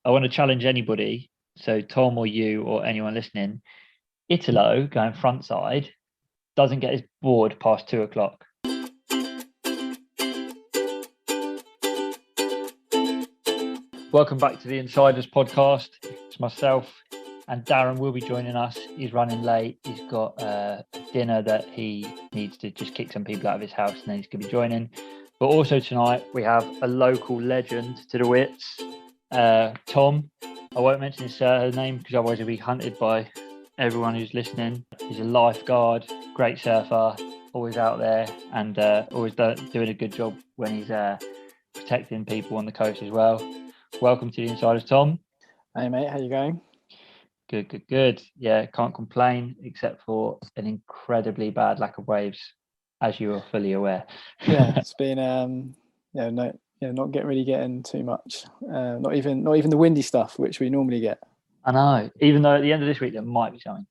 I want to challenge anybody. So Tom or you or anyone listening, Italo going front side doesn't get his board past 2 o'clock. Welcome back to the Insiders podcast. It's myself and Darren will be joining us. He's running late. He's got dinner that he needs to just kick some people out of his house, and then he's going to be joining. But also tonight we have a local legend to the wits, Tom. I won't mention his name because otherwise he'll be hunted by everyone who's listening. He's a lifeguard, great surfer, always out there, and always doing a good job when he's protecting people on the coast as well. Welcome to the Insiders, Tom. Hey mate, how you going? Good. Yeah, can't complain except for an incredibly bad lack of waves, as you are fully aware. Yeah, it's been not getting too much. Not even the windy stuff which we normally get. I know. Even though at the end of this week there might be something,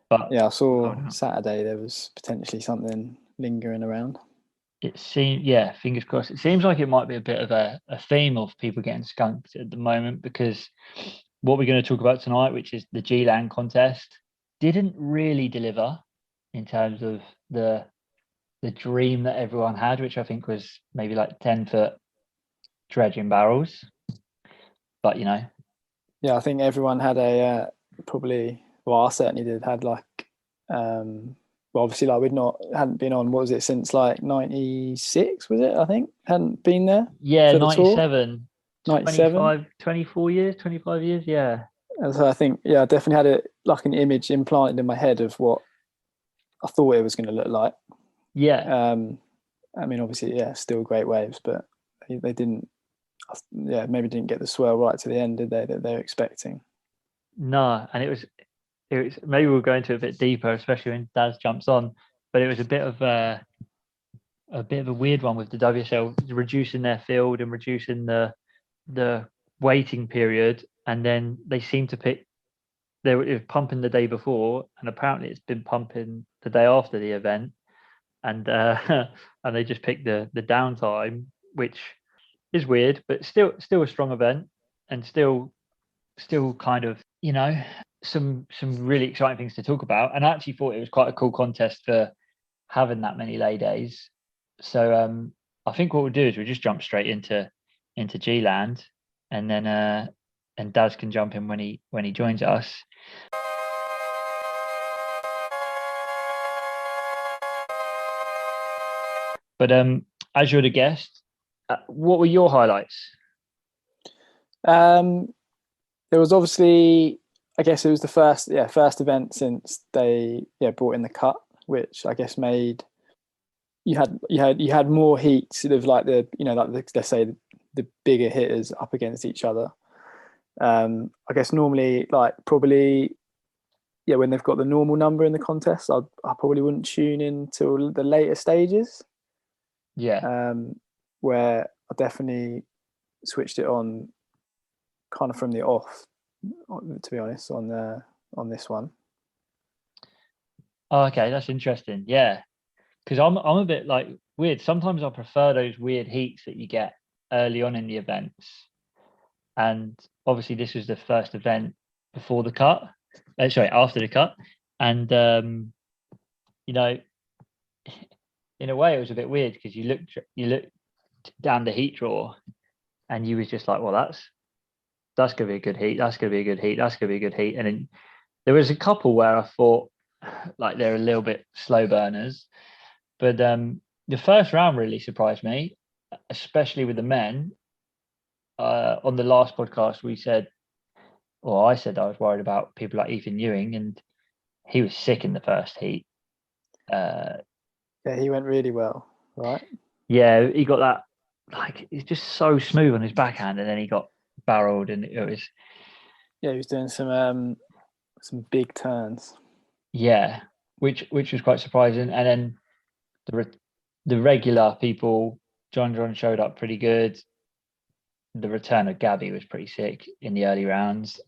But yeah, I saw Saturday there was potentially something lingering around. It seems, fingers crossed. It seems like it might be a bit of a theme of people getting skunked at the moment, because what we're going to talk about tonight, which is the G-Land contest, didn't really deliver in terms of the dream that everyone had, which I think was maybe like 10-foot dredging barrels. But yeah, I think everyone had a probably. Well, I certainly did. Had like, obviously, like hadn't been on. What was it since like '96? Was it? I think hadn't been there. Yeah, for the 97. Tour. 97. 25 years. Yeah. And so I think, I definitely had an image implanted in my head of what I thought it was going to look like. Yeah. I mean, obviously, still great waves, but they didn't. Maybe didn't get the swell right to the end, did they? That they were expecting. No, and it was. Maybe we'll go into it a bit deeper, especially when Daz jumps on. But it was a bit of a weird one with the WSL reducing their field and reducing the waiting period, and then they seem to pick. They were pumping the day before, and apparently it's been pumping the day after the event, and and they just picked the downtime, which is weird, but still a strong event, and still kind of some really exciting things to talk about. And I actually thought it was quite a cool contest for having that many lay days. So I think what we'll do is we'll just jump straight into G-Land, and then and Daz can jump in when he joins us. But as you would have guessed, what were your highlights? There was obviously, I guess it was the first event since they brought in the cut, which I guess made you had more heat, sort of like let's say the bigger hitters up against each other. I guess normally, like probably, when they've got the normal number in the contest, I probably wouldn't tune in till the later stages. Yeah. Where I definitely switched it on kind of from the off, to be honest, on this one. Oh, okay, that's interesting. Yeah, because I'm a bit like weird. Sometimes I prefer those weird heats that you get early on in the events, and obviously this was the first event before the cut. After the cut, and in a way it was a bit weird because you looked down the heat draw, and you was just like, well, that's going to be a good heat. That's going to be a good heat. That's going to be a good heat. And then there was a couple where I thought like they're a little bit slow burners, but the first round really surprised me, especially with the men. On the last podcast, I said I was worried about people like Ethan Ewing, and he was sick in the first heat. He went really well, right? Yeah, he got that. Like, he's just so smooth on his backhand, and then he got barreled, and it was. Yeah, he was doing some big turns. Yeah, which was quite surprising. And then the regular people, John showed up pretty good. The return of Gabby was pretty sick in the early rounds.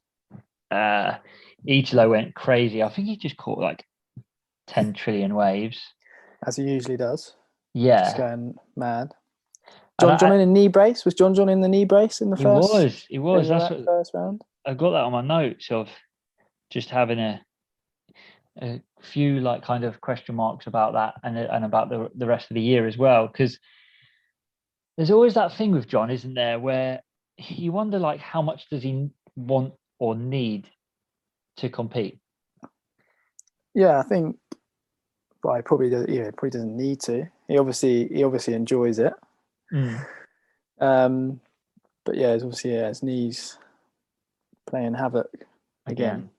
Italo went crazy. I think he just caught like 10 trillion waves, as he usually does. Yeah, just going mad. John in a knee brace? Was John in the knee brace in the he first? was. in That's that what first round. I got that on my notes of just having a few like kind of question marks about that and about the rest of the year as well, because there's always that thing with John, isn't there, where you wonder like how much does he want or need to compete? Yeah, I think. Well, he probably does. Yeah, he probably doesn't need to. He obviously enjoys it. Mm. But yeah, it's obviously his knees playing havoc again.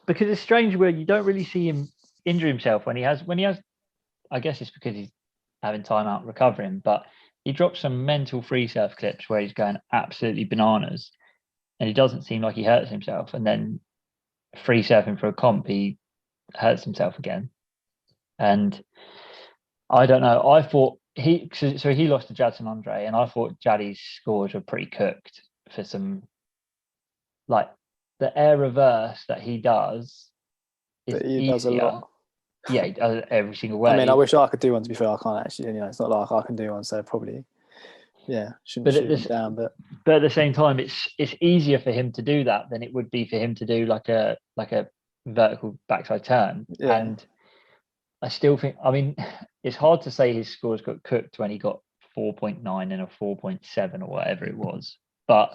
Because it's strange where you don't really see him injure himself when he has. I guess it's because he's having time out recovering, but he drops some mental free surf clips where he's going absolutely bananas, and he doesn't seem like he hurts himself. And then free surfing for a comp, he hurts himself again. And I don't know. I thought he lost to Jadson Andre, and I thought Jaddy's scores were pretty cooked for some like the air reverse that he does is But he does a easier. lot. Yeah, he does it every single way. I mean, I wish I could do one. To be fair, I can't actually. It's not like I can do one, so probably, shouldn't shoot him down. But at the same time, it's easier for him to do that than it would be for him to do like a vertical backside turn. Yeah. And I still think, I mean, it's hard to say his scores got cooked when he got 4.9 and a 4.7 or whatever it was. But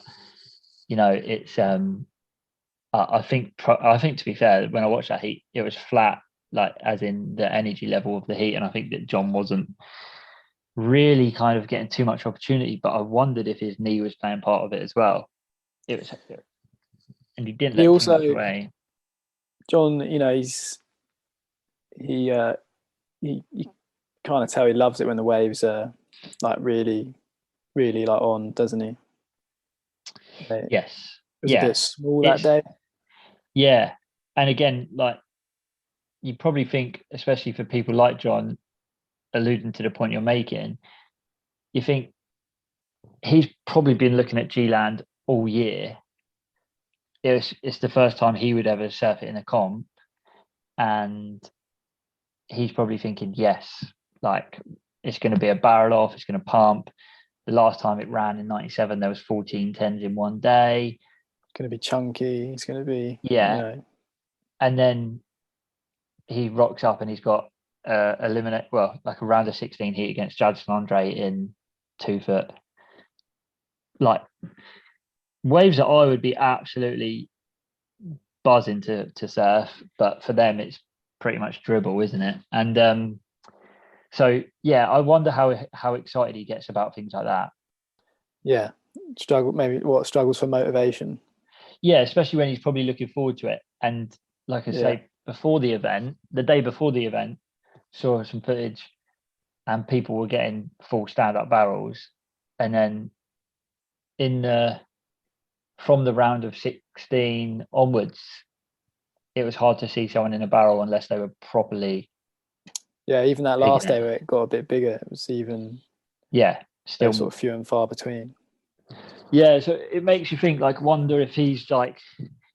it's I think to be fair, when I watched that heat, it was flat, like as in the energy level of the heat, and I think that John wasn't really kind of getting too much opportunity. But I wondered if his knee was playing part of it as well. It was, and he didn't let too much away. John, he kind of tell he loves it when the waves are like really, really like on, doesn't he? Yes. It was a bit small that day. Yeah. And again, like you probably think, especially for people like John, alluding to the point you're making, you think he's probably been looking at G-Land all year. It's the first time he would ever surf it in a comp. And he's probably thinking, yes, like it's going to be a barrel off, it's going to pump. The last time it ran in 97, there was 14 10s in one day. It's going to be chunky. It's going to be, And then he rocks up and he's got like a round of 16 heat against Jadson Andre in 2 foot. Like waves that I would be absolutely buzzing to surf, but for them it's pretty much dribble, isn't it? And so yeah, I wonder how excited he gets about things like that. Yeah, struggles for motivation. Yeah, especially when he's probably looking forward to it. And like I say, the day before the event, saw some footage, and people were getting full stand-up barrels, and then from the round of 16 onwards, it was hard to see someone in a barrel unless they were properly. Yeah, even that last day where it got a bit bigger, it was even. Yeah, still sort of few and far between. Yeah, so it makes you think. Like, wonder if he's like,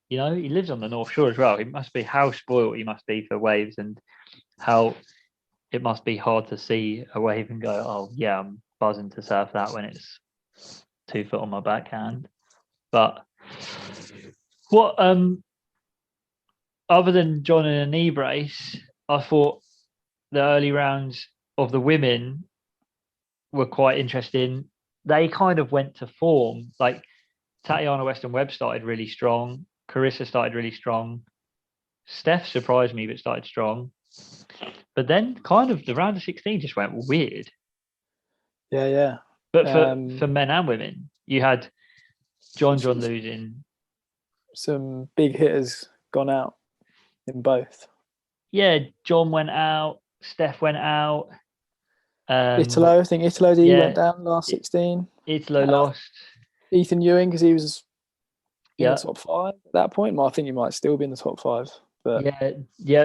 he lives on the North Shore as well. He must be how spoiled he must be for waves, and how it must be hard to see a wave and go, oh yeah, I'm buzzing to surf that when it's 2 foot on my backhand. But what other than John in a knee brace, I thought the early rounds of the women were quite interesting. They kind of went to form. Like Tatiana Weston Webb started really strong. Carissa started really strong. Steph surprised me, but started strong. But then kind of the round of 16 just went weird. Yeah. But for men and women, you had John losing. Some big hitters gone out in both. Yeah, John went out. Steph went out. Italo, I think went down last 16. Italo lost. Ethan Ewing, because he was in the top 5 at that point. I think he might still be in the top 5. But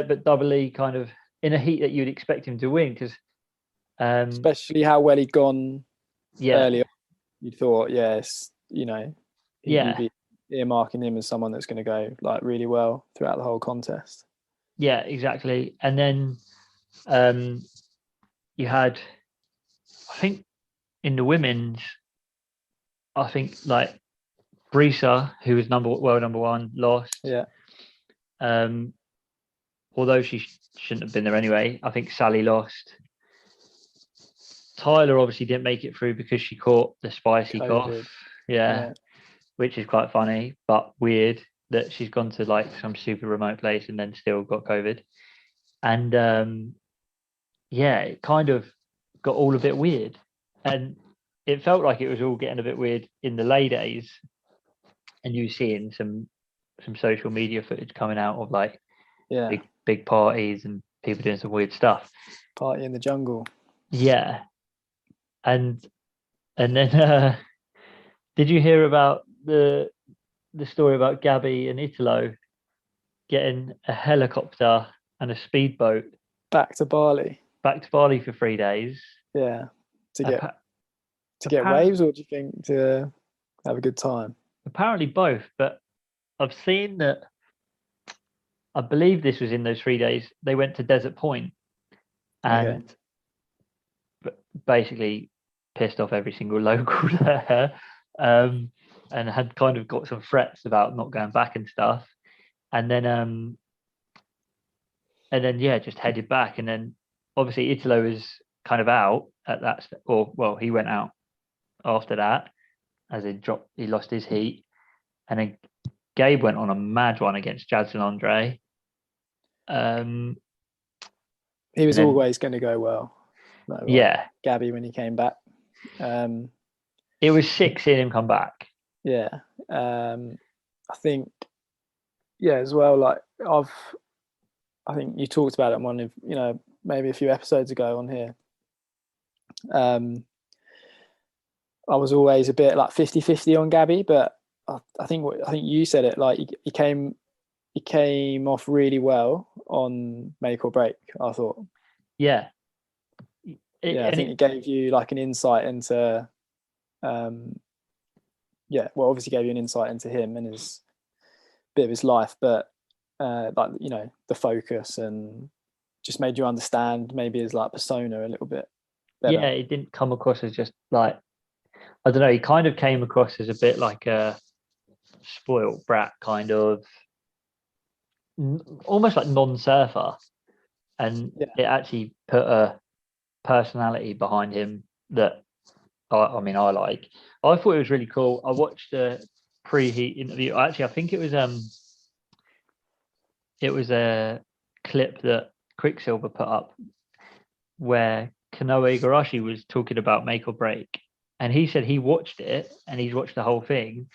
but Double E kind of in a heat that you'd expect him to win, because especially how well he'd gone earlier. You'd thought, he'd be earmarking him as someone that's going to go like really well throughout the whole contest. Yeah, exactly. And then you had, I think in the women's, I think like Brisa, who was number one, lost. Yeah. Although she shouldn't have been there anyway. I think Sally lost. Tyler obviously didn't make it through because she caught the spicy COVID. cough. Yeah, which is quite funny, but weird that she's gone to like some super remote place and then still got COVID. And it kind of got all a bit weird. And it felt like it was all getting a bit weird in the lay days. And you seeing some social media footage coming out of like big parties and people doing some weird stuff. Party in the jungle. Yeah. And then did you hear about the story about Gabby and Italo getting a helicopter and a speedboat back to Bali for 3 days? Yeah. To get waves, or do you think to have a good time? Apparently both, but I've seen that, I believe this was in those 3 days, they went to Desert Point and basically pissed off every single local there, and had kind of got some threats about not going back and stuff. And then just headed back. And then obviously Italo was kind of out at that, he went out after that, as he lost his heat. And then Gabe went on a mad one against Jadson Andre. He was always going to go well. Gabby, when he came back. It was sick seeing him come back. Yeah. I think, as well, like I think you talked about it on one of, maybe a few episodes ago on here. I was always a bit like 50-50 on Gabby, but I think you said it, like he came off really well on Make or Break, I thought. Yeah. I think it gave you like an insight into obviously gave you an insight into him and his bit of his life, but the focus, and just made you understand maybe his like persona a little bit better. Yeah, it didn't come across as just like, I don't know, he kind of came across as a bit like a spoiled brat, kind of almost like non-surfer, and it actually put a personality behind him that I like. I thought it was really cool. I watched a pre-heat interview. Actually, I think it was a clip that Quicksilver put up where Kanoe Igarashi was talking about Make or Break, and he said he watched it and he's watched the whole thing,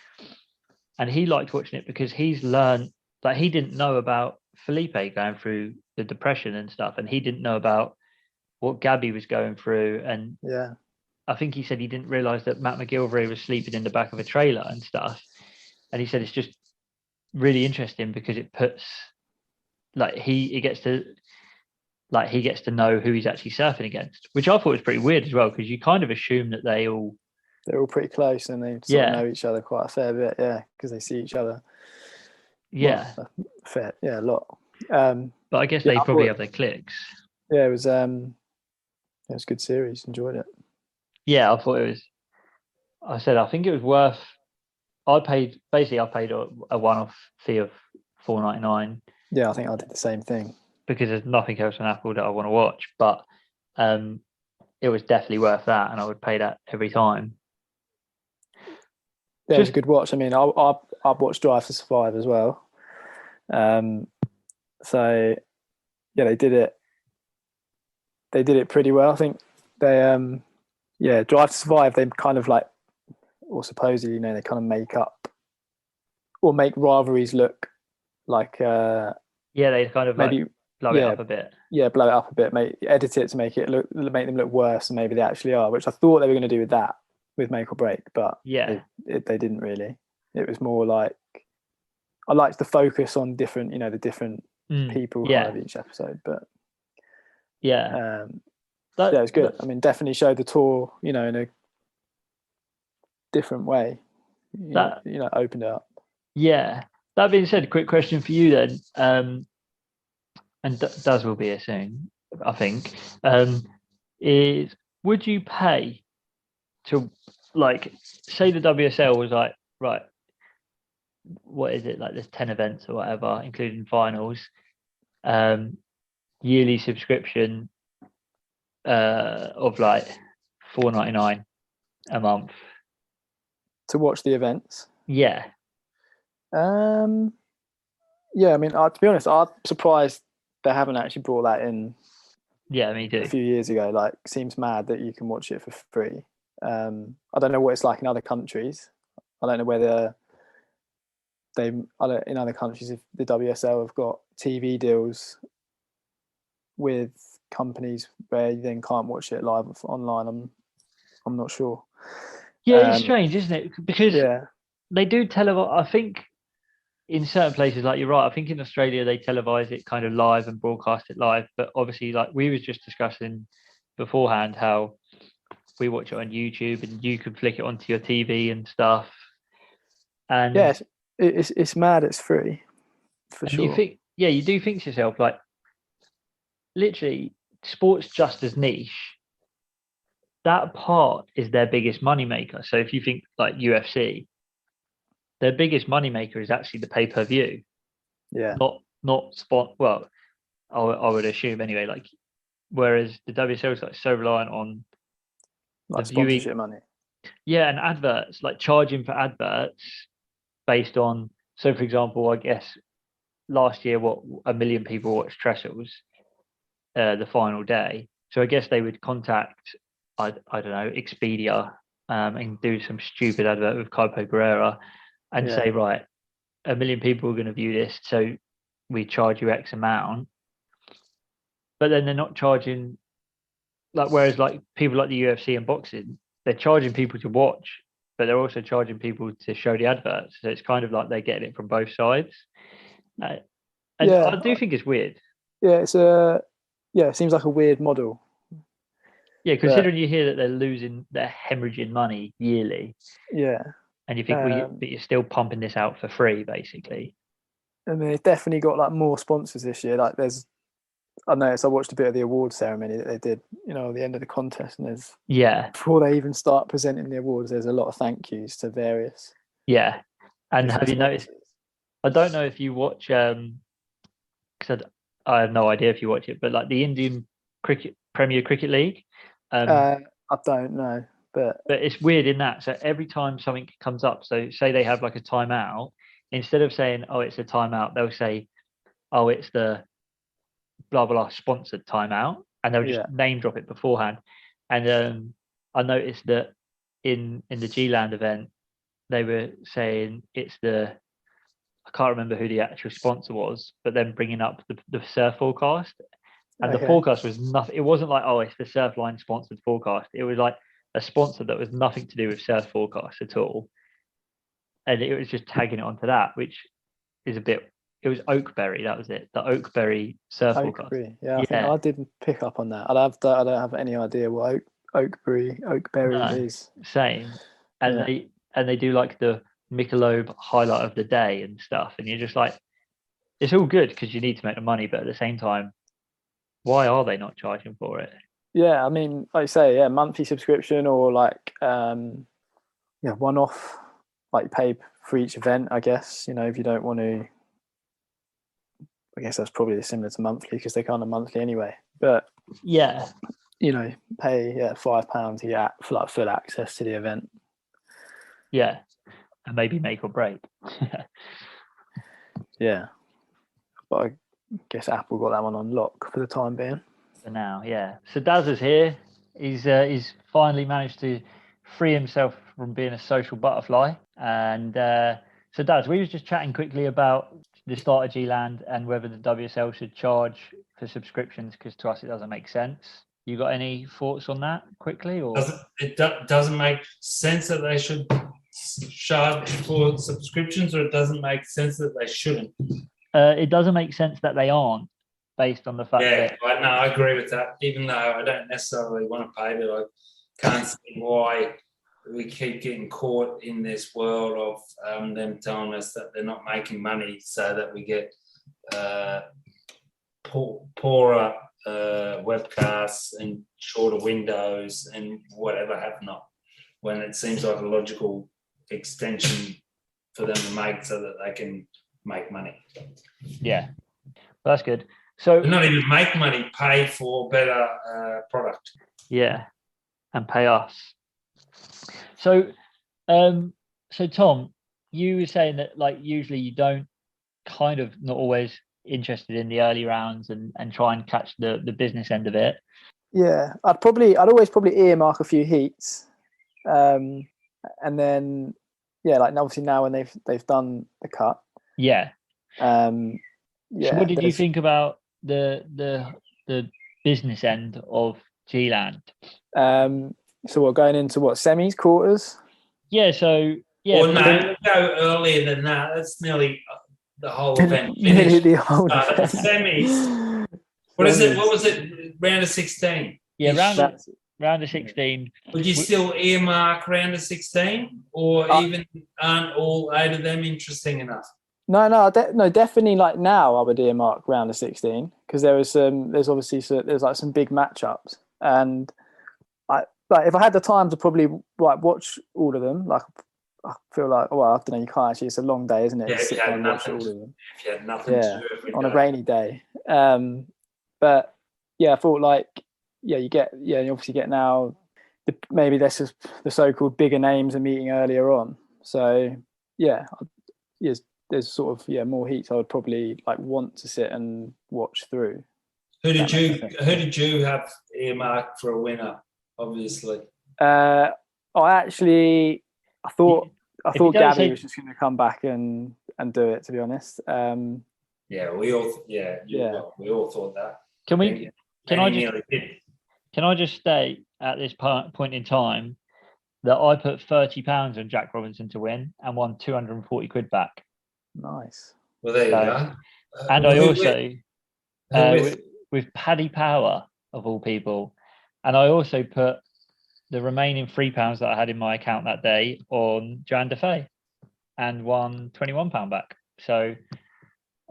and he liked watching it because he's learned that he didn't know about Felipe going through the depression and stuff, and he didn't know about what Gabby was going through. And I think he said he didn't realize that Matt McGilvray was sleeping in the back of a trailer and stuff. And he said it's just really interesting because it puts like he gets to know who he's actually surfing against, which I thought was pretty weird as well, because you kind of assume that they're all pretty close and they sort of know each other quite a fair bit, because they see each other. A lot. But I guess they probably have their clicks. Yeah, it was a good series. Enjoyed it. Yeah, I thought it was. I think it was worth. I paid a one-off fee of $4.99. Yeah, I think I did the same thing because there's nothing else on Apple that I want to watch. But it was definitely worth that, and I would pay that every time. Yeah, it was a good watch. I mean, I've watched Drive to Survive as well. So they did it. They did it pretty well. I think they Drive to Survive, they kind of like, or supposedly, they kind of make up or make rivalries look like they kind of maybe like blow it up a bit. Yeah, blow it up a bit, edit it to make them look worse than maybe they actually are, which I thought they were going to do with that, with Make or Break, but they didn't really. It was more like, I liked the focus on different, the different people of each episode, but it was good. I mean, definitely showed the tour, in a different way. Opened it up. Yeah. That being said, quick question for you then, and Daz will be here soon, I think. Is would you pay to like say the WSL was like, right, what is it, like there's 10 events or whatever, including finals, yearly subscription of like $4.99 a month to watch the events. Yeah. Yeah, I mean, to be honest, I'm surprised they haven't actually brought that in. Yeah, me too. A few years ago, like, seems mad that you can watch it for free. I don't know what it's like in other countries. I don't know whether in other countries, if the WSL have got TV deals with companies where you then can't watch it live online. I'm not sure. Yeah, it's strange, isn't it? Because yeah, they do televise. I think in certain places, like you're right, I think in Australia they televise it kind of live and broadcast it live. But obviously, like we was just discussing beforehand, how we watch it on YouTube and you can flick it onto your TV and stuff. And yeah, it's mad. It's free for sure. You think, yeah, you do think to yourself, like, literally, sports just as niche. That part is their biggest moneymaker. So if you think like UFC, their biggest moneymaker is actually the pay-per-view. Yeah. Not spot. Well, I would assume anyway. Like, whereas the WSL is like so reliant on Like the sponsorship viewing, money. yeah, and adverts, like charging for adverts based on. So, for example, I guess last year, what 1 million people watched Trestles, the final day. So I guess they would contact, I don't know, Expedia, and do some stupid advert with Carpo Pereira and say, right, 1 million people are going to view this, so we charge you X amount. But then they're not charging, like, whereas like people like the UFC and boxing, they're charging people to watch, but they're also charging people to show the adverts. So it's kind of like they're getting it from both sides. And I do think it's weird. Yeah, it seems like a weird model. Yeah, considering you hear that they're hemorrhaging money yearly. Yeah. And you think, but you're still pumping this out for free, basically. I mean, they've definitely got like more sponsors this year. Like, I noticed I watched a bit of the award ceremony that they did, at the end of the contest, and before they even start presenting the awards, there's a lot of thank yous to various. Yeah, and have you noticed? I don't know if you watch, because I have no idea if you watch it, but like the Indian Premier Cricket League. I don't know, but it's weird in that. So every time something comes up, so say they have like a timeout, instead of saying, "Oh, it's a timeout," they'll say, "Oh, it's the blah blah sponsored timeout," and they'll just name drop it beforehand. And I noticed that in the G-Land event, they were saying it's I can't remember who the actual sponsor was, but then bringing up the surf forecast, and the forecast was nothing. It wasn't like, oh, it's the Surfline sponsored forecast. It was like a sponsor that was nothing to do with surf forecast at all, and it was just tagging it onto that, which is a bit. It was Oakberry. That was it. The Oakberry surf forecast. Yeah, I think I didn't pick up on that. I don't have any idea what Oakberry is. Same, and they do like the Michelob highlight of the day and stuff, and you're just like, it's all good because you need to make the money, but at the same time, why are they not charging for it? Yeah, I mean, like I say, monthly subscription or like one-off, like pay for each event, I guess. If you don't want to, I guess that's probably similar to monthly because they're kind of monthly anyway. But yeah, pay £5 to get for full access to the event. Yeah, and maybe make or break. Yeah, but I guess Apple got that one on lock for the time being. For now, yeah. So Daz is here. He's finally managed to free himself from being a social butterfly. And so Daz, we was just chatting quickly about the start of G-Land and whether the WSL should charge for subscriptions, because to us it doesn't make sense. You got any thoughts on that quickly? Or it doesn't make sense that they should charge for subscriptions, or it doesn't make sense that they shouldn't? It doesn't make sense that they aren't, based on the fact that... I agree with that, even though I don't necessarily want to pay, but I can't see why we keep getting caught in this world of them telling us that they're not making money, so that we get poorer webcasts and shorter windows and whatever have not. when it seems like a logical extension for them to make so that they can make money. Yeah, that's good. So Not even make money, pay for better product. yeah, and pay us. So, so Tom, you were saying that like usually you don't kind of not always interested in the early rounds and try and catch the business end of it. Yeah, I'd always probably earmark a few heats, and then like obviously now when they've done the cut. Yeah. Yeah. So what did you think about the business end of G-Land? So we're going into what, semis, quarters? Yeah. So yeah. Or no, go earlier than that. That's nearly the whole event Nearly finished. the whole The event. semis. What is it? What was it? Round of 16. Yeah, round of 16. Would you still earmark round of 16, or even aren't all 8 of them interesting enough? No, definitely. Like now, I would earmark round of 16 because there's obviously like some big matchups, and if I had the time to probably like watch all of them, like I feel like, well, I don't know, you can't actually. It's a long day, isn't it? Yeah, if you had watch all of them. If you had nothing to do every on day. a rainy day. But yeah, I thought like you obviously get now maybe this is the so-called bigger names are meeting earlier on. So yeah, there's sort of more heats I would probably like want to sit and watch through. Who did you have earmarked for a winner? Obviously, I thought Gabby was just going to come back and do it. To be honest, yeah, we all thought that. Can I just state at this point in time that I put £30 on Jack Robinson to win and won 240 quid back. Nice. Well, there you go. And I also with Paddy Power of all people, and I also put the remaining £3 that I had in my account that day on Joanne Defay and won £21 back. So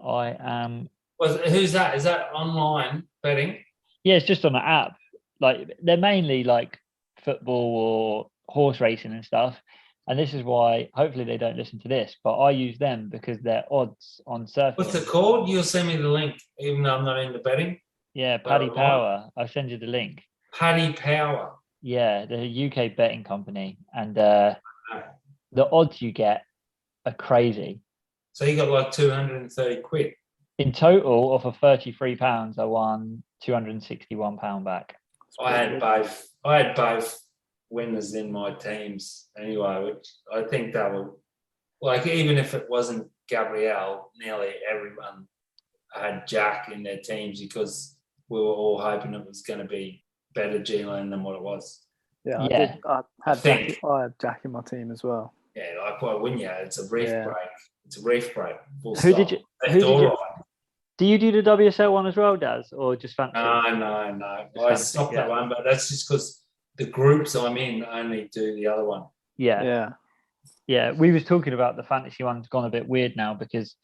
I am. Who's that? Is that online betting? Yeah, it's just on an app. Like they're mainly like football or horse racing and stuff. And this is why hopefully they don't listen to this, but I use them because they're odds on surfing. What's it called? You'll send me the link, even though I'm not into betting. Yeah, Paddy Power. I'll send you the link. Paddy Power. Yeah, the UK betting company. And the odds you get are crazy. So you got like 230 quid. In total, off of £33, I won £261 back. I had both winners in my teams anyway, which I think that would, like, even if it wasn't Gabrielle, nearly everyone had Jack in their teams because we were all hoping it was going to be better G-Land than what it was. Yeah. I had Jack in my team as well. Yeah, like why wouldn't you? It's a reef break. It's a reef break. Do you do the WSL one as well, Daz, or just fantasy? No. I stopped that one, but that's just because the groups I'm in only do the other one. Yeah. We was talking about the fantasy one's gone a bit weird now because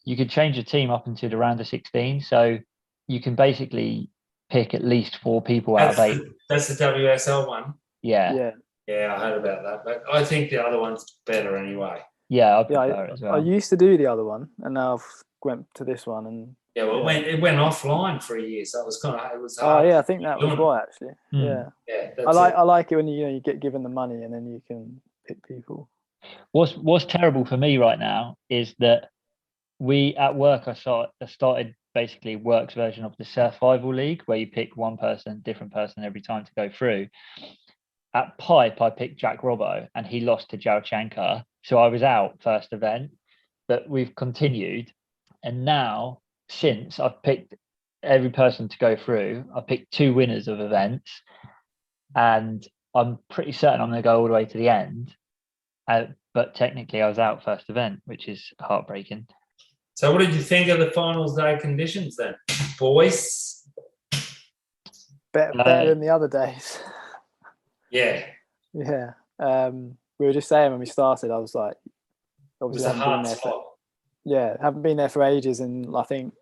you could change your team up into the round of 16, so you can basically pick at least 4 people out of 8. That's the WSL one. Yeah, I heard about that, but I think the other one's better anyway. Yeah, I prefer it as well. I used to do the other one, and now I've went to this one, and it went offline for a year, so it was hard. Oh yeah, I think that was why actually. Yeah. I like it when you get given the money and then you can pick people. What's terrible for me right now is that we at work I started basically work's version of the Survival League where you pick one person, different person every time to go through. At Pipe, I picked Jack Robbo and he lost to Jalchenka. So I was out first event, but we've continued. And now, since I've picked every person to go through, I picked 2 winners of events. And I'm pretty certain I'm going to go all the way to the end. But technically, I was out first event, which is heartbreaking. So what did you think of the finals day conditions then, boys? Better than the other days. Yeah. Yeah. We were just saying when we started, I was like, obviously haven't been there for ages, and I think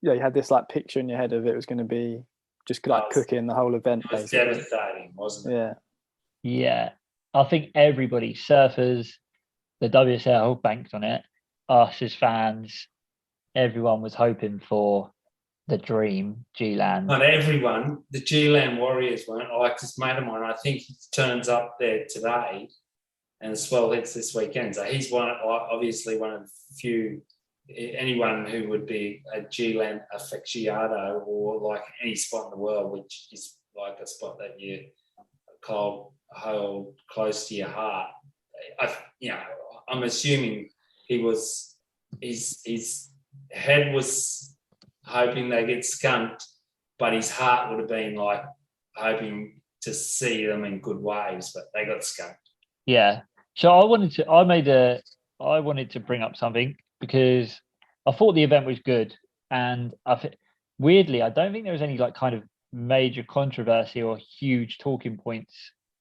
you had this like picture in your head of it was going to be just like cooking the whole event. It was devastating, wasn't it? Yeah. Yeah. I think everybody, surfers, the WSL banked on it. Us as fans, everyone was hoping for the dream G-Land. Not everyone. The G-Land Warriors weren't. I like this mate of mine. I think he turns up there today, and the swell hits this weekend. So he's obviously one of the few. Anyone who would be a G-Land aficionado or like any spot in the world, which is like a spot that you hold close to your heart. I'm assuming his head was hoping they get skunked, but his heart would have been like hoping to see them in good waves, but they got skunked. Yeah. So I wanted to bring up something because I thought the event was good, and weirdly, I don't think there was any like kind of major controversy or huge talking points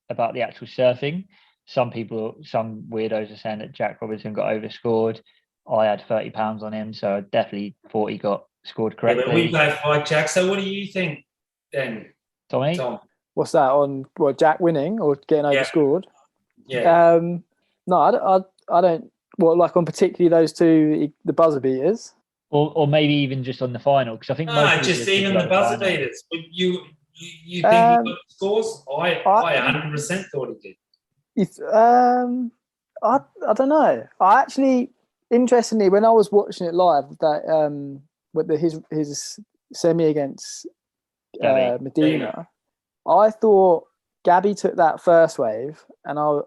about the actual surfing. Some weirdos are saying that Jack Robinson got overscored. I had £30 on him, so I definitely thought he got scored correctly. Yeah, but we both like Jack. So what do you think then, Tommy? Tom? What's that on? What, Jack winning or getting overscored? Yeah. No, I don't. What, like on particularly those two, the buzzer beaters, or maybe even just on the final, because I think just even the buzzer beaters. You think he got the scores? I 100% thought he did. I don't know. I actually, interestingly, when I was watching it live, that with his semi against Medina, I thought Gabby took that first wave, and I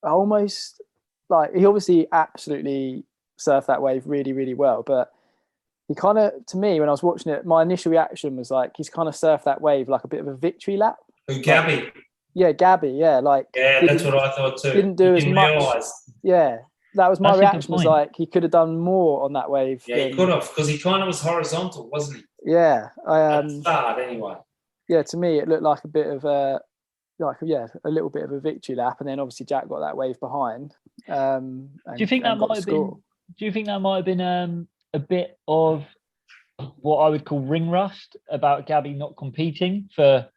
almost like, he obviously absolutely surfed that wave really, really well, but he kind of, to me, when I was watching it, my initial reaction was like, he's kind of surfed that wave like a bit of a victory lap. Who, Gabby? Gabby, that's what I thought too. Didn't do as much. Realise. Yeah, that was my reaction. Was like, he could have done more on that wave. Yeah, he could have, because he kind of was horizontal, wasn't he? Yeah, at the start anyway. Yeah, to me, it looked like a bit of a little bit of a victory lap, and then obviously Jack got that wave behind. Do you think that might have been? Do you think that might have been a bit of what I would call ring rust about Gabby not competing for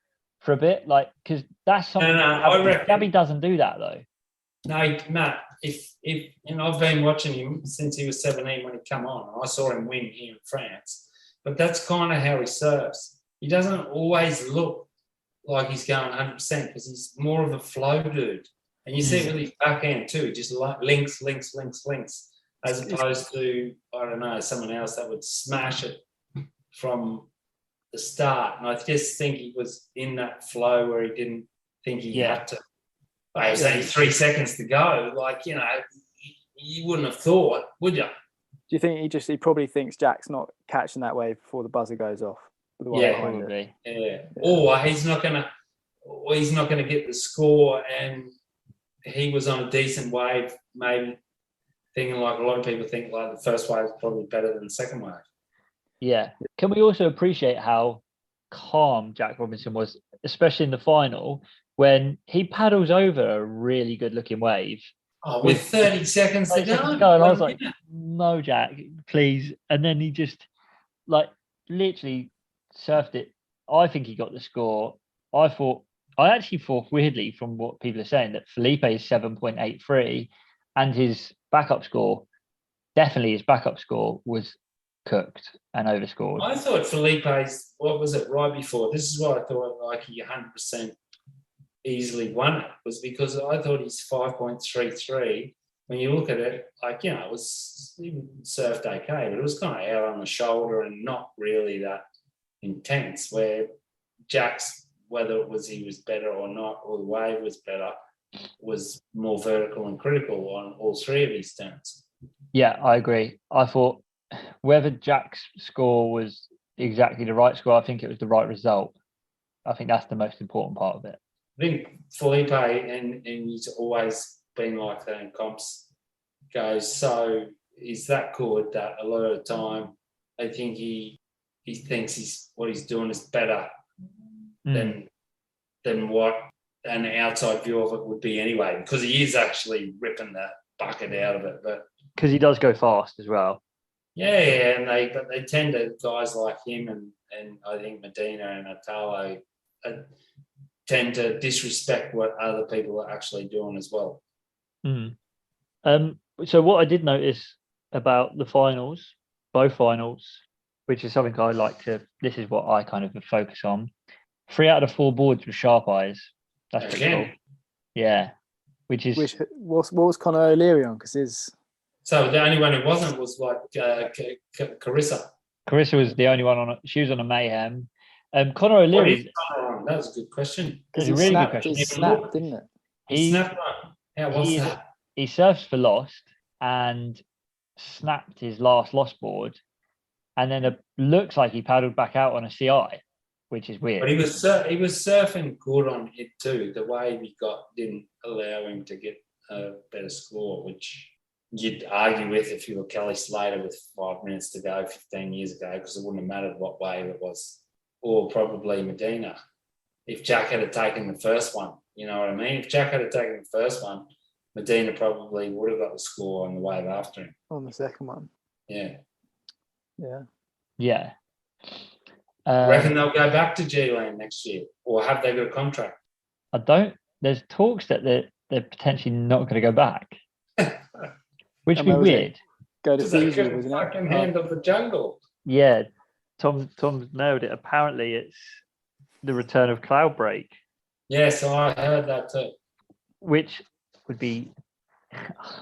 a bit, like, because that's something. I reckon Gabby doesn't do that though. No, Matt. If I've been watching him since he was 17 when he came on. I saw him win here in France, but that's kind of how he surfs. He doesn't always look like he's going 100% because he's more of a flow dude, and you see it with his backhand too. Just links, as opposed to, I don't know, someone else that would smash it from the start. And I just think he was in that flow where he didn't think he had to. It was only 3 seconds to go. Like, you wouldn't have thought, would you? Do you think he probably thinks Jack's not catching that wave before the buzzer goes off? Probably. Yeah. Or he's not gonna get the score, and he was on a decent wave, maybe thinking like a lot of people think like the first wave is probably better than the second wave. Yeah. Can we also appreciate how calm Jack Robinson was, especially in the final, when he paddles over a really good looking wave? Oh, with 30 seconds to go. And I was like, no, Jack, please. And then he just like literally surfed it. I think he got the score. I actually thought weirdly, from what people are saying, that Felipe's 7.83 and his backup score was cooked and overscored. I thought Felipe's, what was it, right before? This is why I thought like he 100% easily won it, was because I thought he's 5.33. When you look at it, like, it was, he surfed okay, but it was kind of out on the shoulder and not really that intense, where Jack's, whether it was he was better or not, or the wave was better, was more vertical and critical on all three of his turns. Yeah, I agree. I thought whether Jack's score was exactly the right score, I think it was the right result. I think that's the most important part of it. I think Felipe, and he's always been like that in comps, goes, so he's that good that a lot of the time I think he thinks what he's doing is better than what an outside view of it would be anyway, because he is actually ripping that bucket out of it. But because he does go fast as well. Yeah, and they tend to, guys like him and I think Medina and Atalo, tend to disrespect what other people are actually doing as well. Mm. So what I did notice about the finals, both finals, which is something I like to. This is what I kind of focus on. 3 out of 4 boards with sharp eyes. That's pretty Again. cool. Yeah, which is What was Conor O'Leary on? Because his So the only one who wasn't was like Carissa. Carissa was the only one on. She was on a mayhem. Conor O'Leary. That was a good question. That's he a really snapped, good question. He snapped, didn't it? He snapped one. How was that? He surfs for Lost and snapped his last Lost board, and then it looks like he paddled back out on a CI, which is weird. But he was surfing good on it too. The wave he got didn't allow him to get a better score, which you'd argue with if you were Kelly Slater with 5 minutes to go 15 years ago, because it wouldn't have mattered what wave it was, or probably Medina. If Jack had taken the first one, you know what I mean? If Jack had taken the first one, Medina probably would have got the score on the wave after him. On the second one. Yeah. Yeah. Reckon they'll go back to G-Land next year, or have they got a contract? I don't. There's talks that they're potentially not going to go back, which would be weird. Go to Because they Fiji, couldn't wasn't fucking it? handle the jungle. Yeah, Tom nailed it. Apparently, it's the return of Cloudbreak, Yes, I heard that too. which would be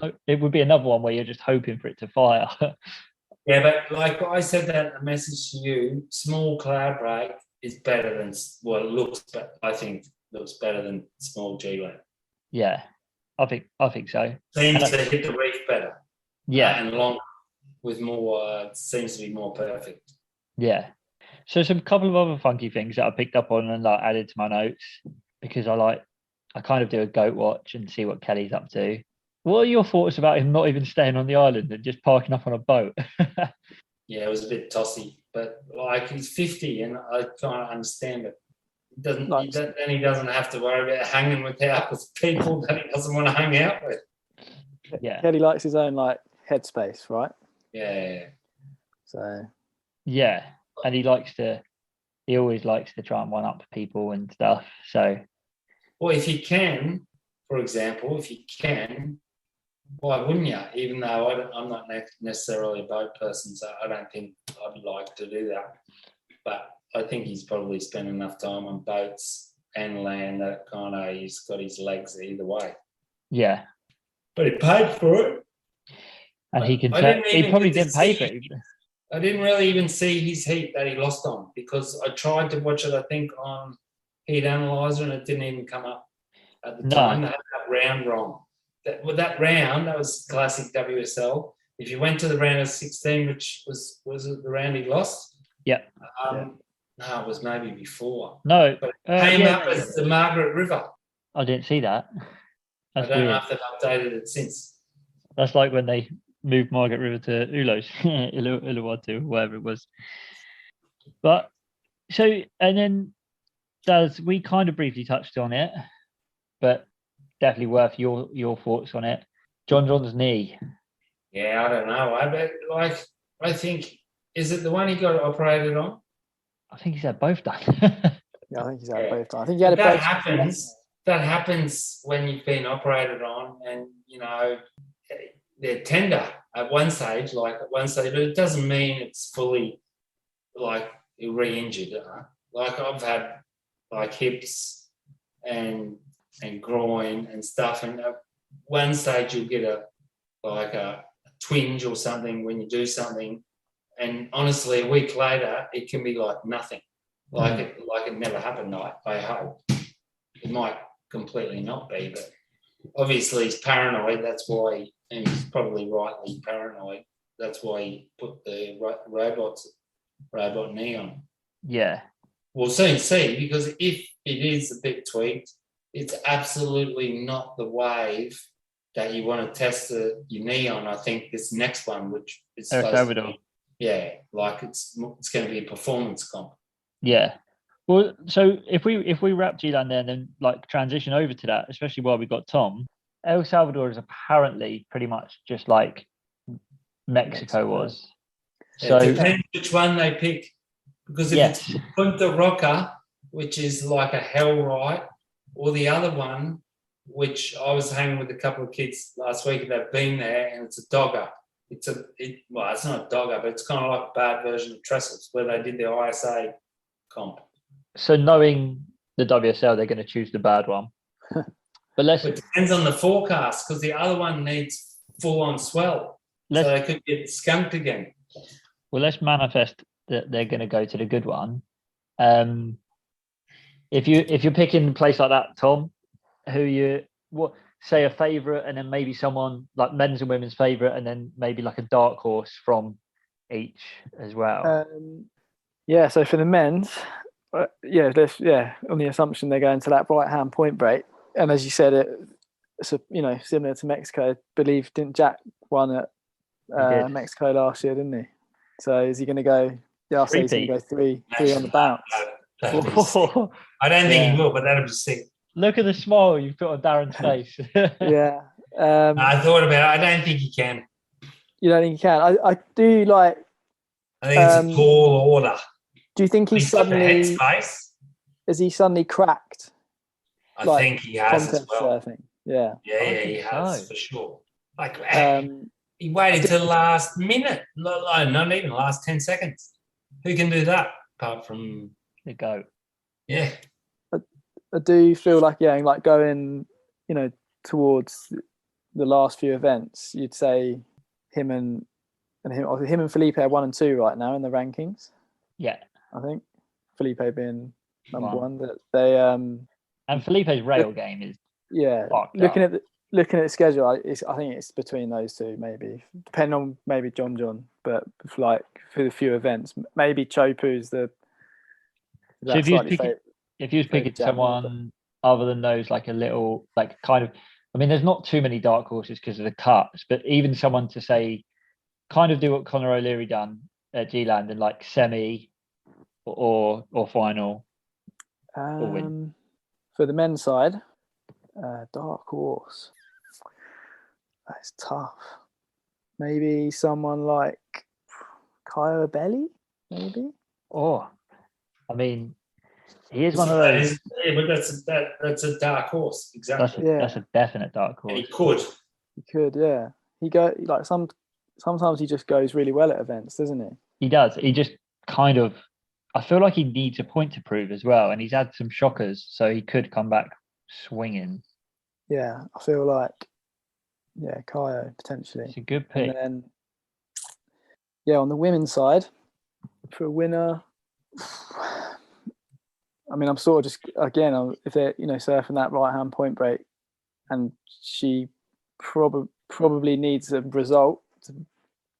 another one where you're just hoping for it to fire. Yeah, but like I said that in a message to you, small cloud break is better than, well, it looks, but I think looks better than small G-Land. Yeah, I think so. Seems to hit the reef better. Yeah, And longer with more, seems to be more perfect. yeah. So some couple of other funky things that I picked up on and like added to my notes, because I kind of do a goat watch and see what Kelly's up to. What are your thoughts about him not even staying on the island and just parking up on a boat? Yeah, it was a bit tossy, but like he's 50 and I kind of understand it. Then he doesn't have to worry about hanging out with people that he doesn't want to hang out with. Yeah. Kelly likes his own like headspace, right? Yeah. So Yeah, and he always likes to try and one up people and stuff. So, well, if you can, for example, why wouldn't you? Even though I'm not necessarily a boat person, so I don't think I'd like to do that. But I think he's probably spent enough time on boats and land that kind of he's got his legs either way. yeah. But he paid for it. And he probably didn't pay for it. I didn't really even see his heat that he lost on, because I tried to watch it, I think, on Heat Analyzer, and it didn't even come up at the time. They had that round wrong. That round, that was classic WSL. If you went to the round of 16, which was it the round he lost? Yeah. No, it was maybe before. No. But it came up as the Margaret River. I didn't see that. That's I don't know weird. if they've updated it since. That's like when they moved Margaret River to Ulos, Uluwatu, whatever it was. But so, and then we kind of briefly touched on it, but definitely worth your thoughts on it. John's knee. Yeah, I don't know. I think, is it the one he got operated on? I think he's had both done. yeah, I think he's had both. I think he had that both. happens. That happens when you've been operated on, and they're tender at one stage. But it doesn't mean it's fully like re-injured. Like I've had like hips and groin and stuff, and at one stage you'll get a twinge or something when you do something, and honestly a week later it can be like nothing, it never happened. I hope it might completely not be, but obviously he's paranoid. That's why, and he's probably rightly paranoid. That's why he put the robot knee on. Yeah. We'll soon see, because if it is a bit tweaked, it's absolutely not the wave that you want to test your knee on. I think this next one, which is Salvador. It's going to be a performance comp. Yeah. Well, so if we wrap G-Land there and then like transition over to that, especially while we got Tom, El Salvador is apparently pretty much just like Mexico was. So it depends which one they pick, because if it's Punta Roca, which is like a hell ride, or the other one, which I was hanging with a couple of kids last week that have been there, and it's a dogger. It's not a dogger, but it's kind of like a bad version of Trestles, where they did their ISA comp. So knowing the WSL, they're going to choose the bad one. But it depends on the forecast, because the other one needs full-on swell, so they could get skunked again. Well, let's manifest that they're going to go to the good one. If you're picking a place like that, Tom, say a favourite, and then maybe someone like men's and women's favourite, and then maybe like a dark horse from each as well. So for the men's, on the assumption they're going to that right-hand point break, and as you said, it's similar to Mexico. I believe didn't Jack won at Mexico last year, didn't he? So is he going to go? Yeah, I'll say he's going to go three on the bounce. I don't think he will, but that'd be sick. Look at the smile you've got on Darren's face. Yeah. I thought about it. I don't think he can. You don't think he can? I do like. I think it's a tall order. Do you think he's suddenly? Is he suddenly cracked? I think he has as well. Surfing. Yeah. Yeah, he has for sure. Like he waited till the last minute, not even the last 10 seconds. Who can do that apart from the GOAT? Yeah. I do feel like going, towards the last few events, you'd say him and Felipe are 1 and 2 right now in the rankings. Yeah, I think Felipe being number one. That they and Felipe's rail game is looking at the schedule. I think it's between those two, maybe depending on maybe John, but like for the few events, maybe Chopu's the. So if you was picking someone other than those, like a little, like kind of, I mean, there's not too many dark horses because of the cuts, but even someone to say, kind of do what Conor O'Leary done at G-Land and like semi or final or win. For the men's side, dark horse. That's tough. Maybe someone like Kyle Belly, maybe. Oh, I mean, he is one of those. Yeah, but that's a dark horse. Exactly. That's a definite dark horse. And he could. Yeah. He go like sometimes he just goes really well at events, doesn't he? He does. He just kind of. I feel like he needs a point to prove as well, and he's had some shockers, so he could come back swinging. Yeah, I feel like. Yeah, Kayo potentially. It's a good pick. And then, on the women's side, for a winner, I mean, I'm sort of just if they're surfing that right hand point break, and she probably needs a result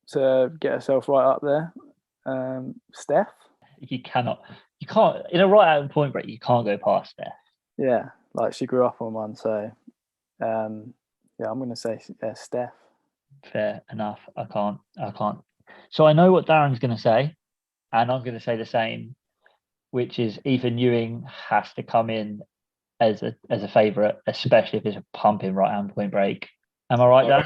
to get herself right up there. Steph. You can't in a right hand point break. You can't go past Steph. Yeah, like she grew up on one, so. I'm going to say Steph. Fair enough. I can't. So I know what Darren's going to say, and I'm going to say the same, which is Ethan Ewing has to come in as a favourite, especially if it's a pumping right hand point break. Am I right,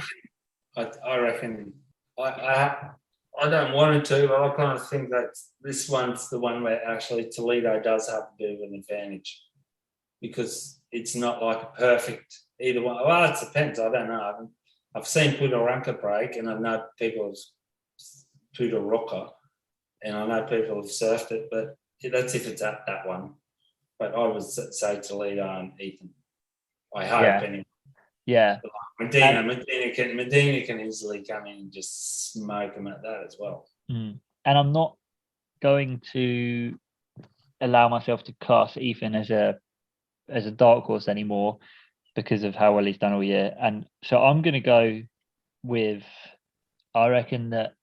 Darren? I reckon. I don't want it to, but I kind of think that this one's the one where actually Toledo does have a bit of an advantage because it's not like a perfect. Either one. Well, it depends. I don't know. I've seen Pudoranka break, and I know people have Pudo Rocker, and I know people have surfed it, but that's if it's at that one. But I would say Toledo and Ethan. I hope anyway. Yeah. Medina can easily come in and just smoke them at that as well. And I'm not going to allow myself to class Ethan as a dark horse anymore, because of how well he's done all year. And so I'm going to go with, I reckon that,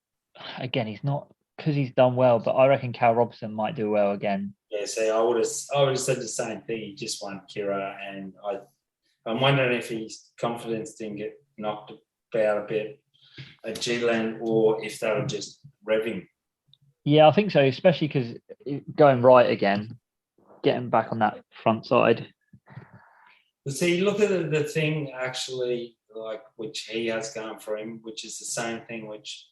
again, he's not, because he's done well, but I reckon Cal Robson might do well again. Yeah, see, I would have said the same thing. He just won Kira, and I'm wondering if his confidence didn't get knocked about a bit at G-Land, or if they were just revving. Yeah, I think so, especially because going right again, getting back on that front side. But see, look at the thing actually, like which he has going for him, which is the same thing which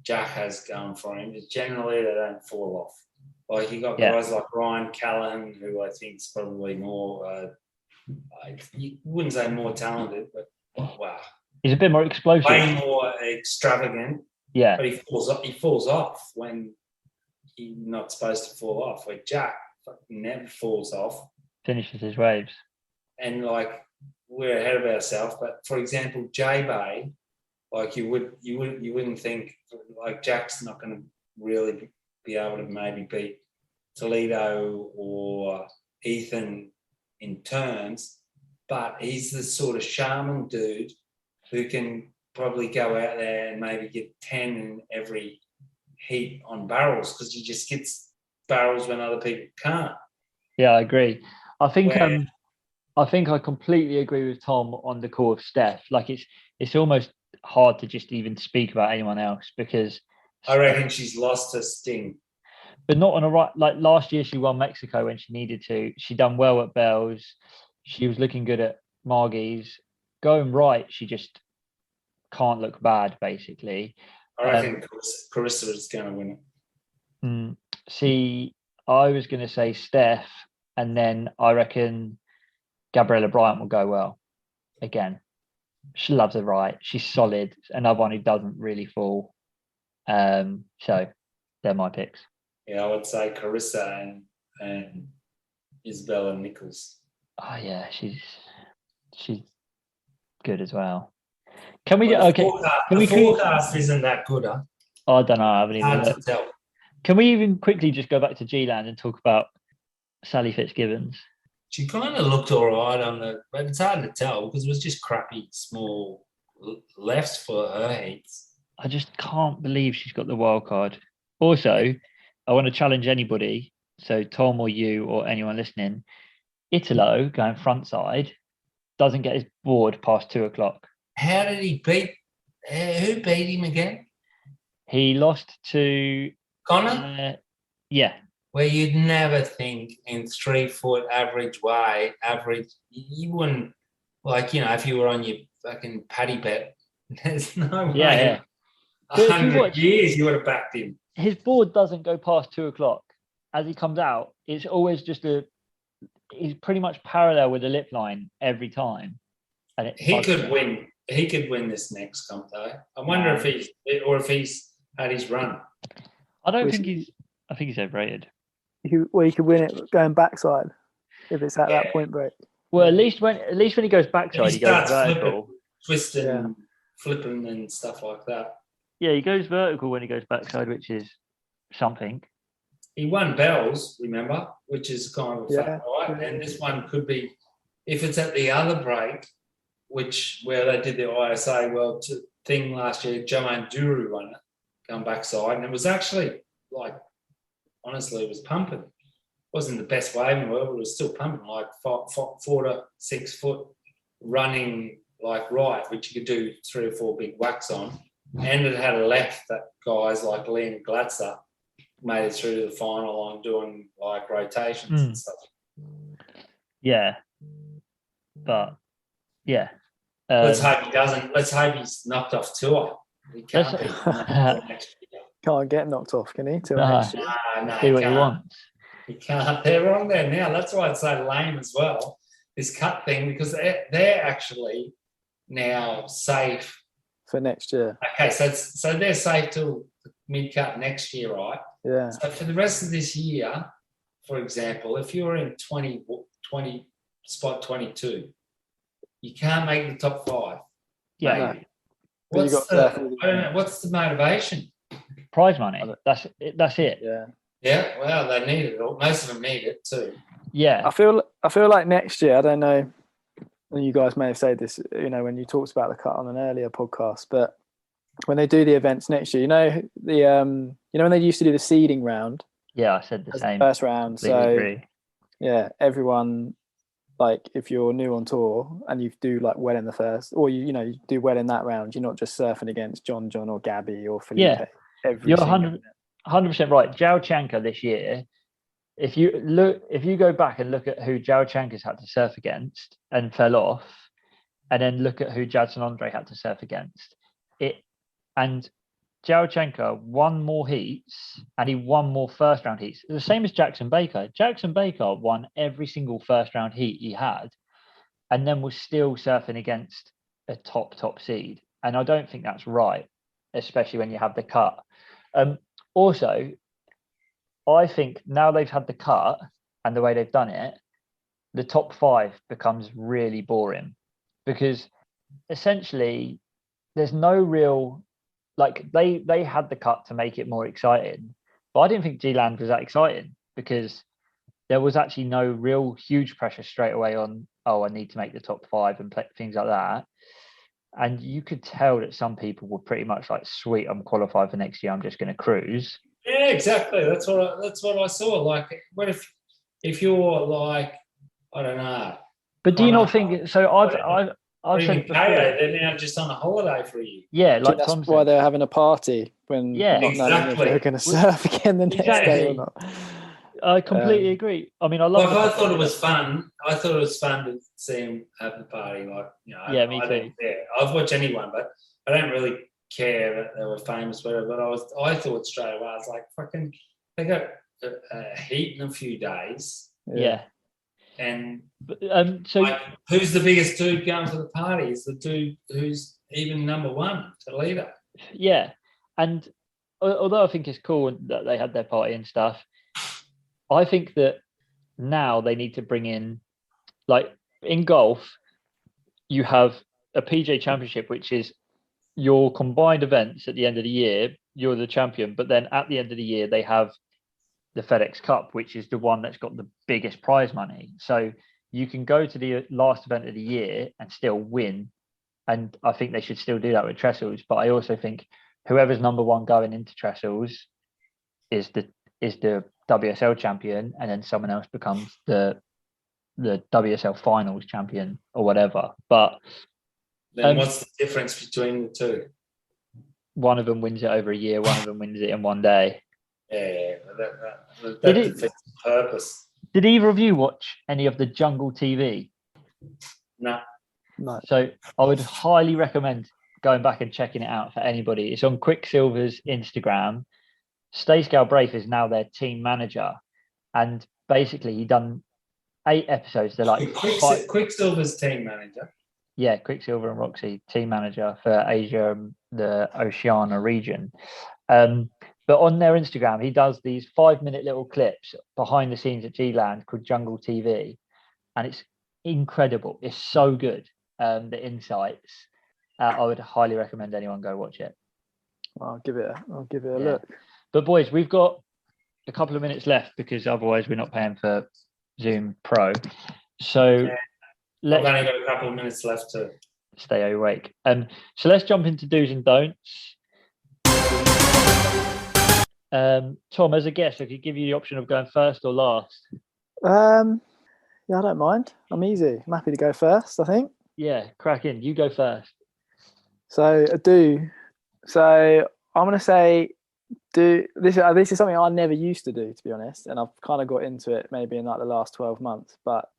Jack has going for him. Is generally they don't fall off. Like you got guys like Ryan Callahan, who I think is probably more you wouldn't say more talented, but wow, He's a bit more explosive. way more extravagant. Yeah. But he falls off when he's not supposed to fall off. Like Jack fucking never falls off. Finishes his waves. And like we're ahead of ourselves. But for example, J-Bay, like you wouldn't think like Jack's not going to really be able to maybe beat Toledo or Ethan in turns, but he's the sort of shaman dude who can probably go out there and maybe get 10 in every heat on barrels because he just gets barrels when other people can't. Yeah, I agree. I think Where- I think I completely agree with Tom on the call of Steph. Like it's almost hard to just even speak about anyone else because I reckon she's lost her sting. but not on a right. Like last year, she won Mexico when she needed to. She done well at Bells. She was looking good at Margie's. Going right, she just can't look bad. Basically, I reckon Carissa is going to win it. See, I was going to say Steph, and then I reckon Gabriella Bryant will go well again. She loves her right. She's solid. Another one who doesn't really fall. So they're my picks. Yeah, I would say Carissa and Isabella Nichols. Oh yeah, she's good as well. Can we? Well, the Okay. forecast, Can the we? forecast isn't that good, huh? Oh, I don't know. I haven't even Hard to looked. tell. Can we even quickly just go back to G-Land and talk about Sally Fitzgibbons? She kind of looked all right on but it's hard to tell because it was just crappy small lefts for her heats. I just can't believe she's got the wild card. Also, I want to challenge anybody. So Tom or you or anyone listening, Italo going front side doesn't get his board past 2:00. How did he beat? Who beat him again? He lost to Connor. yeah. Where you'd never think in 3 foot average, you wouldn't if you were on your fucking paddy bet. There's no way. Yeah. 100 years you would have backed him. His board doesn't go past 2:00 as he comes out. It's always just he's pretty much parallel with the lip line every time. And he could win. He could win this next comp though. I wonder if he's had his run. I think he's overrated. He could win it going backside if it's at that point break. Well, at least when he goes backside, he goes vertical, twisting, flipping, and stuff like that. Yeah, he goes vertical when he goes backside, which is something. He won Bells, remember, which is kind of a fact, right? And this one could be, if it's at the other break, where they did the ISA World thing last year, Joanne Duru won it, going backside, and it was actually honestly, it was pumping. It wasn't the best wave in the world, but it was still pumping, like 4 to 6 foot running right, which you could do 3 or 4 big whacks on. And it had a left that guys like Liam Glatzer made it through to the final on doing rotations and stuff. Yeah. But yeah. Let's hope he doesn't. Let's hope he's knocked off tour. He can't be. Can't get knocked off, can he? Do next year. what he wants. He can't. They're on there now. That's why it's so lame as well, this cut thing, because they're actually now safe for next year. Okay, so they're safe till mid-cut next year, right? Yeah. So for the rest of this year, for example, if you're in 20 spot 22, you can't make the top 5. Yeah. Maybe. What's the motivation? Prize money. That's it. Yeah. Yeah. Well, they need it. Most of them need it too. Yeah. I feel like next year, I don't know. You guys may have said this, when you talked about the cut on an earlier podcast, but when they do the events next year, when they used to do the seeding round. Yeah, I said the same. First round. Completely agree. Yeah, everyone, if you're new on tour and you do well in the first, or you do well in that round, you're not just surfing against John or Gabby or Felipe. Yeah, you're 100% right. Zhao Chanka this year. If you go back and look at who Zhao Chanka's had to surf against and fell off, and then look at who Jadson Andre had to surf against, and Zhao Chanka won more heats and he won more first round heats. The same as Jackson Baker. Jackson Baker won every single first round heat he had, and then was still surfing against a top seed. And I don't think that's right, especially when you have the cut. Also, I think now they've had the cut and the way they've done it, the top 5 becomes really boring, because essentially there's no real, like, they had the cut to make it more exciting, but I didn't think G-Land was that exciting, because there was actually no real huge pressure straight away on, I need to make the top 5 and things like that. And you could tell that some people were pretty much like, sweet, I'm qualified for next year, I'm just going to cruise. Yeah, exactly. That's what I saw. Like, what if you're like, I don't know. But do you not think so? I've said it before. They're now just on a holiday for a year. Yeah, like that's why they're having a party when not knowing if they're going to surf again the next day or not. I completely agree. I mean, I love. I thought it was fun. I thought it was fun to see him have the party. Like, yeah, me too. I'd watch anyone, but I don't really care that they were famous, whatever. But I thought straight away, I was like, fucking, they got a heat in a few days. Yeah. And so, like, who's the biggest dude going for the party? Is the dude who's even number 1, the leader. Yeah, and although I think it's cool that they had their party and stuff, I think that now they need to bring in, like, in golf, you have a PJ Championship, which is your combined events at the end of the year. You're the champion, but then at the end of the year, they have the FedEx Cup, which is the one that's got the biggest prize money. So you can go to the last event of the year and still win. And I think they should still do that with Trestles. But I also think whoever's number 1 going into Trestles is the WSL champion, and then someone else becomes the WSL finals champion or whatever. But then what's the difference between the two? One of them wins it over a year, one of them wins it in one day. Yeah, that defeats the purpose. Did either of you watch any of the Jungle TV? No. So I would highly recommend going back and checking it out for anybody. It's on Quicksilver's Instagram. Stace Galbraith is now their team manager, and basically he done 8 episodes. They're like Quicksilver's team manager. Yeah, Quicksilver and Roxy, team manager for Asia, the Oceania region. But on their Instagram, he does these 5-minute little clips behind the scenes at G-Land called Jungle TV. And it's incredible. It's so good. The insights. I would highly recommend anyone go watch it. I'll give it a look. But boys, we've got a couple of minutes left, because otherwise we're not paying for Zoom Pro. So I've only got a couple of minutes left to stay awake. So let's jump into do's and don'ts. Tom, as a guest, I could give you the option of going first or last. Yeah, I don't mind. I'm easy. I'm happy to go first, I think. Yeah, crack in. You go first. So a do. So I'm going to say do. This is something I never used to do, to be honest, and I've kind of got into it maybe in like the last 12 months. But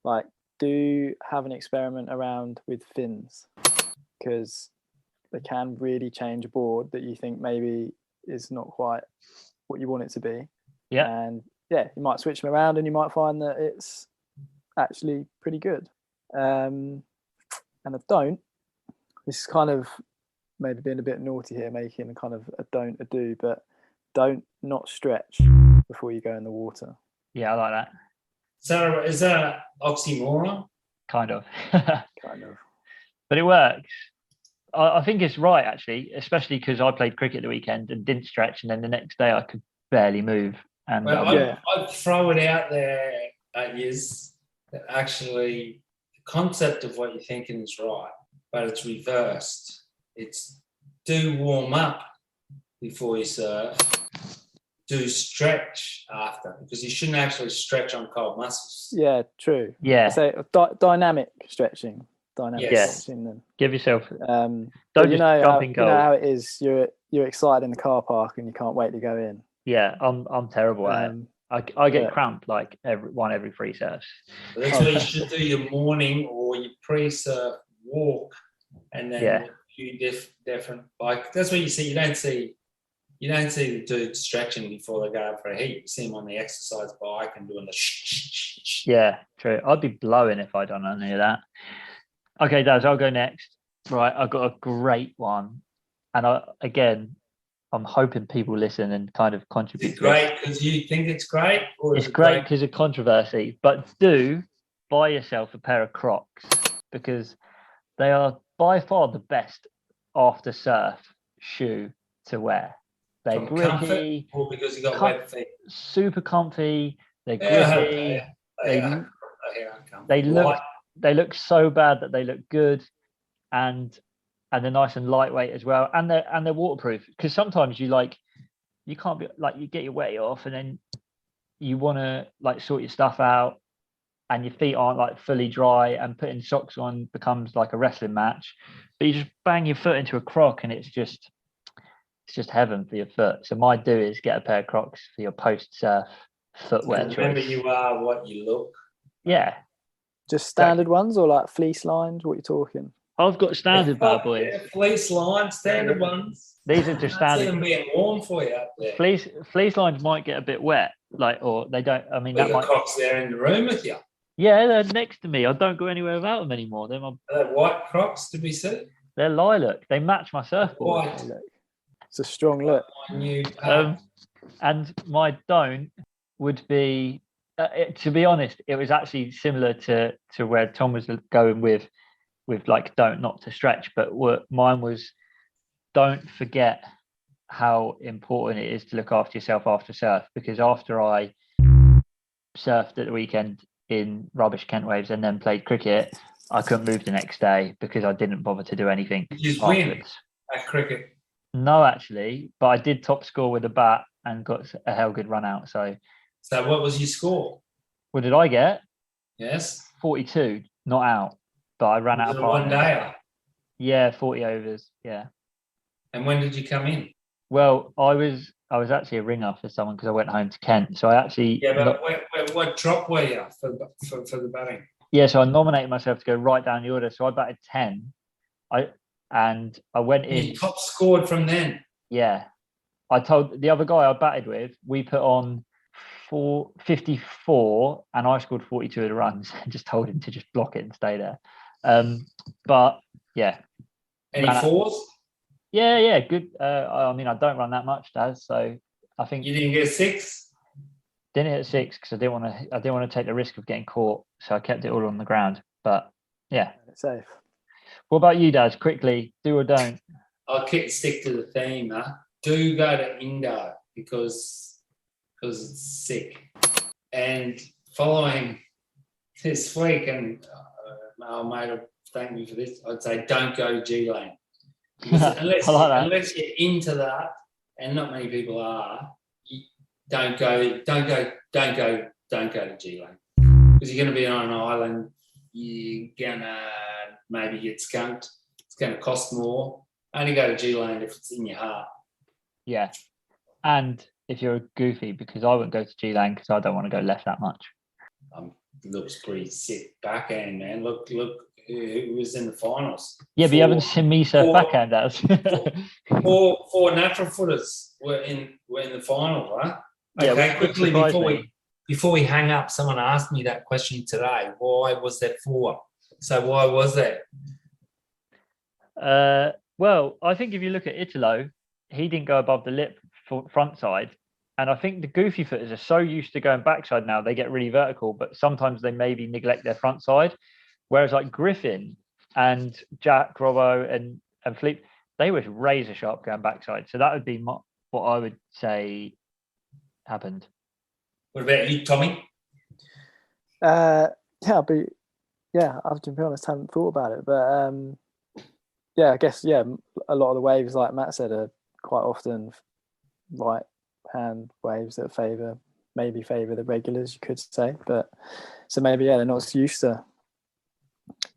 like, do have an experiment around with fins, because they can really change a board that you think maybe is not quite what you want it to be. Yeah. And yeah, you might switch them around and you might find that it's actually pretty good. And I don't. This is kind of maybe being a bit naughty here, making kind of a don't a do, but don't not stretch before you go in the water. Yeah, I like that. So is that an oxymoron? Kind of. Kind of. But it works. I think it's right, actually, especially because I played cricket the weekend and didn't stretch, and then the next day I could barely move. And I'd throw it out there at you that actually the concept of what you're thinking is right, but it's reversed. It's do warm up before you surf, do stretch after, because you shouldn't actually stretch on cold muscles. Yeah, true. Yeah. So dynamic stretching. Stretching then. Give yourself. Don't just you know jump in cold. You know how it is. You're excited in the car park and you can't wait to go in. Yeah, I'm terrible at it. I get cramp like every 3 surfs. But that's why you should do your morning or your pre-surf walk, and then a few different, like, that's what you see. You don't see You don't see the dude stretching before they go out for a heat. You see them on the exercise bike and doing the Yeah, true. I'd be blowing if I'd done any of that. Okay, Daz, I'll go next. Right, I've got a great one. And I'm hoping people listen and kind of contribute. Is it great because you think it's great? Or it's great because of controversy, but do buy yourself a pair of Crocs because they are by far the best after surf shoe to wear. They're From grippy. Or because you got wet feet? Super comfy. They're Yeah, grippy. They They look so bad that they look good, and they're nice and lightweight as well, and they're waterproof. Because sometimes you can't be like, you get your wetty off, and then you want to like sort your stuff out, and your feet aren't like fully dry, and putting socks on becomes like a wrestling match. But you just bang your foot into a Croc, and it's just heaven for your foot. So my do is get a pair of Crocs for your post-surf footwear choice. Remember, you are what you look. Yeah. Just standard ones or like fleece lined? What are you talking? I've got standard bad boys. Yeah, fleece line, standard ones. These are just standard. See them being warm for you up there. Fleece lines might get a bit wet, or they don't. I mean, that might. Crocs there in the room with you. Yeah, they're next to me. I don't go anywhere without them anymore. They're white Crocs, did we see? They're lilac. They match my surfboard. White. It's a strong look. And my don't would be, to be honest, it was actually similar to where Tom was going with like don't not to stretch, but mine was don't forget how important it is to look after yourself after surf, because after I surfed at the weekend in rubbish Kent waves and then played cricket, I couldn't move the next day because I didn't bother to do anything. Did you win at cricket? No, actually, but I did top score with a bat and got a hell good run out. So what was your score? What did I get? Yes, 42, not out, but I ran out of one day. Yeah, 40 overs. Yeah. And when did you come in? Well, I was actually a ringer for someone because I went home to Kent. So I actually. Yeah, but what drop were you for the batting? Yeah, so I nominated myself to go right down the order. So I batted 10. I went in. You top scored from then. Yeah, I told the other guy I batted with, we put on 54, and I scored 42 of the runs. And just told him to just block it and stay there. But yeah. Any fours? Yeah, good. I mean, I don't run that much, Daz. So I think you didn't get 6. Didn't hit 6 because I didn't want to take the risk of getting caught. So I kept it all on the ground. But yeah, safe. What about you, Daz? Quickly, do or don't? I'll stick to the theme. Do go to Indo because it's sick. And following this week, and mate, thank you for this. I'd say don't go to G-Lane. Unless you're into that, and not many people are, don't go to G-Lane. Because you're going to be on an island, you're going to maybe get skunked. It's going to cost more. Only go to G-Lane if it's in your heart. Yeah. And if you're a goofy, because I wouldn't go to G-Lane because I don't want to go left that much. Looks pretty sick backhand, man. Look who was in the finals. Yeah, but you haven't seen me surf backhand, Daz. four natural footers were in the final, right? Okay, yeah, quickly before we hang up, someone asked me that question today. Why was there 4? So why was that? Well, I think if you look at Italo, he didn't go above the lip front side. And I think the goofy footers are so used to going backside now, they get really vertical, but sometimes they maybe neglect their front side. Whereas like Griffin and Jack, Robbo and Fleet, they were razor sharp going backside. So that would be what I would say happened. What about you, Tommy? I have to be honest, haven't thought about it. But I guess, a lot of the waves, like Matt said, are quite often right hand waves that favour the regulars, you could say. But so maybe, they're not used to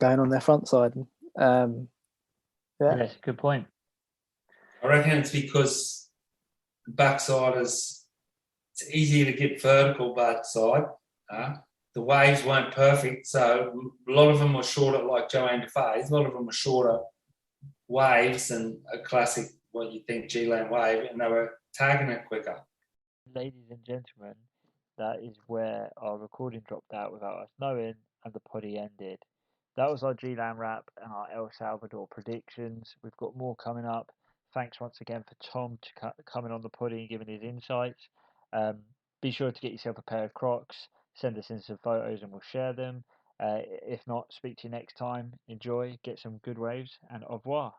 going on their front side. That's a good point. I reckon it's because backsiders, it's easier to get vertical backside. The waves weren't perfect, so a lot of them were shorter, like Joanne DeFay's. A lot of them were shorter waves than a classic, what you think, G-Lane wave, and they were tagging it quicker. Ladies and gentlemen, that is where our recording dropped out without us knowing, and the poddy ended. That was our G-Land wrap and our El Salvador predictions. We've got more coming up. Thanks once again for Tom coming on the poddy and giving his insights. Be sure to get yourself a pair of Crocs. Send us in some photos and we'll share them. If not, speak to you next time. Enjoy, get some good waves, and au revoir.